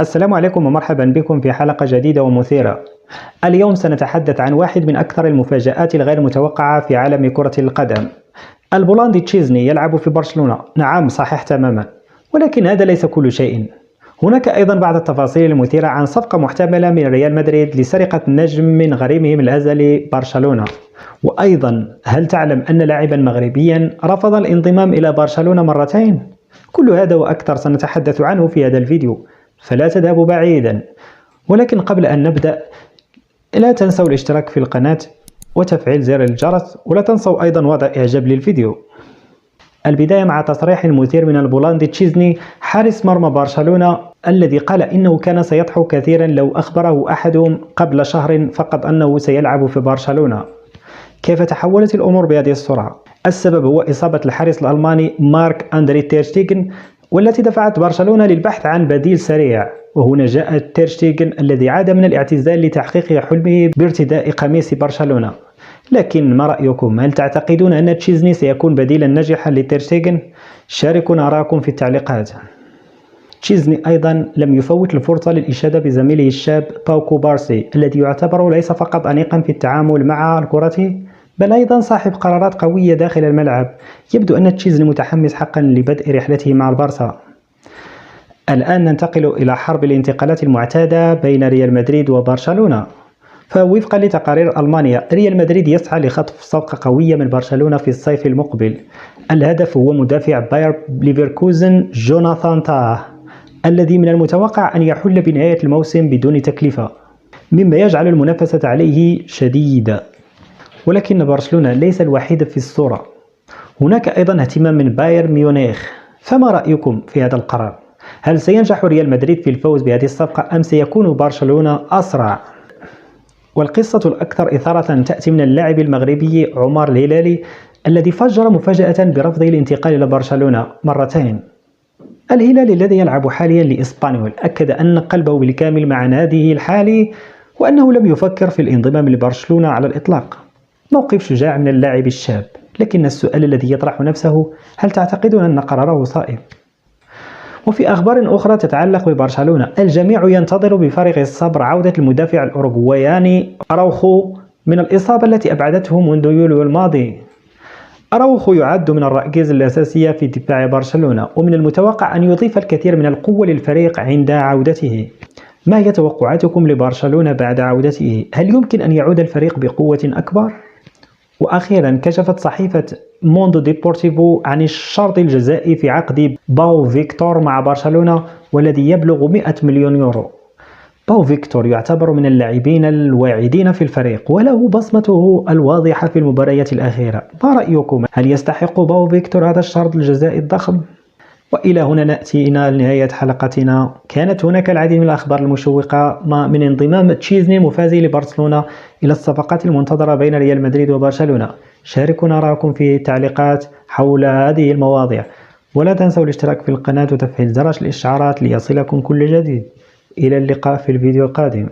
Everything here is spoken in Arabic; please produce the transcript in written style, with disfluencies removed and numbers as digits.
السلام عليكم ومرحبا بكم في حلقة جديدة ومثيرة. اليوم سنتحدث عن واحد من أكثر المفاجآت الغير متوقعة في عالم كرة القدم. البولندي تشيزني يلعب في برشلونة. نعم، صحيح تماما، ولكن هذا ليس كل شيء. هناك أيضا بعض التفاصيل المثيرة عن صفقة محتملة من ريال مدريد لسرقة نجم من غريمهم الأزلي برشلونة. وأيضا، هل تعلم أن لاعبا مغربيا رفض الانضمام إلى برشلونة مرتين؟ كل هذا وأكثر سنتحدث عنه في هذا الفيديو، فلا تذهبوا بعيدا. ولكن قبل أن نبدأ، لا تنسوا الاشتراك في القناة وتفعيل زر الجرس، ولا تنسوا أيضا وضع إعجاب للفيديو. البداية مع تصريح مثير من البولندي تشيزني حارس مرمى برشلونة، الذي قال إنه كان سيضحك كثيرا لو أخبره أحدهم قبل شهر فقط أنه سيلعب في برشلونة. كيف تحولت الأمور بهذه السرعة؟ السبب هو إصابة الحارس الألماني مارك أندري تير شتيغن، والتي دفعت برشلونة للبحث عن بديل سريع. وهنا جاء تير شتيغن الذي عاد من الاعتزال لتحقيق حلمه بارتداء قميص برشلونة. لكن ما رأيكم؟ هل تعتقدون أن تشيزني سيكون بديلا ناجحا لتير شتيغن؟ شاركونا آراءكم في التعليقات. تشيزني أيضا لم يفوت الفرصة للإشادة بزميله الشاب باو كوبارسي، الذي يعتبر ليس فقط أنيقا في التعامل مع الكرة، بل أيضا صاحب قرارات قوية داخل الملعب. يبدو أن تشيزني متحمس حقا لبدء رحلته مع البارسا. الآن ننتقل إلى حرب الانتقالات المعتادة بين ريال مدريد وبرشلونة. فوفقا لتقارير ألمانيا، ريال مدريد يسعى لخطف صفقة قوية من برشلونة في الصيف المقبل. الهدف هو مدافع باير ليفركوزن جوناثان تاه، الذي من المتوقع أن يحل بنهاية الموسم بدون تكلفة، مما يجعل المنافسة عليه شديدة. ولكن برشلونة ليس الوحيد في الصورة، هناك أيضا اهتمام من باير ميونخ. فما رأيكم في هذا القرار؟ هل سينجح ريال مدريد في الفوز بهذه الصفقة أم سيكون برشلونة أسرع؟ والقصة الأكثر إثارة تأتي من اللاعب المغربي عمر الهلالي، الذي فجر مفاجأة برفضه الانتقال إلى برشلونة مرتين. الهلالي الذي يلعب حاليا لإسبانيول أكد أن قلبه بالكامل مع ناديه الحالي، وأنه لم يفكر في الانضمام لبرشلونة على الإطلاق. موقف شجاع من اللاعب الشاب، لكن السؤال الذي يطرح نفسه: هل تعتقدون أن قراره صائب؟ وفي أخبار أخرى تتعلق ببرشلونة، الجميع ينتظر بفارغ الصبر عودة المدافع الأوروغواياني أراوخو من الإصابة التي أبعدته منذ يوليو الماضي. أراوخو يعد من الركائز الأساسية في دفاع برشلونة، ومن المتوقع أن يضيف الكثير من القوة للفريق عند عودته. ما هي توقعاتكم لبرشلونة بعد عودته؟ هل يمكن أن يعود الفريق بقوة أكبر؟ وأخيرا، كشفت صحيفة موندو ديبورتيفو عن الشرط الجزائي في عقد باو فيكتور مع برشلونة، والذي يبلغ 100 مليون يورو. باو فيكتور يعتبر من اللاعبين الواعدين في الفريق، وله بصمته الواضحة في المباريات الأخيرة. ما رأيكم؟ هل يستحق باو فيكتور هذا الشرط الجزائي الضخم؟ وإلى هنا نأتي لنهاية حلقتنا. كانت هناك العديد من الأخبار المشوقة من انضمام تشيزني المفازي لبرشلونة إلى الصفقات المنتظرة بين ريال مدريد وبرشلونة. شاركونا آراءكم في التعليقات حول هذه المواضيع، ولا تنسوا الاشتراك في القناة وتفعيل زر الإشعارات ليصلكم كل جديد. إلى اللقاء في الفيديو القادم.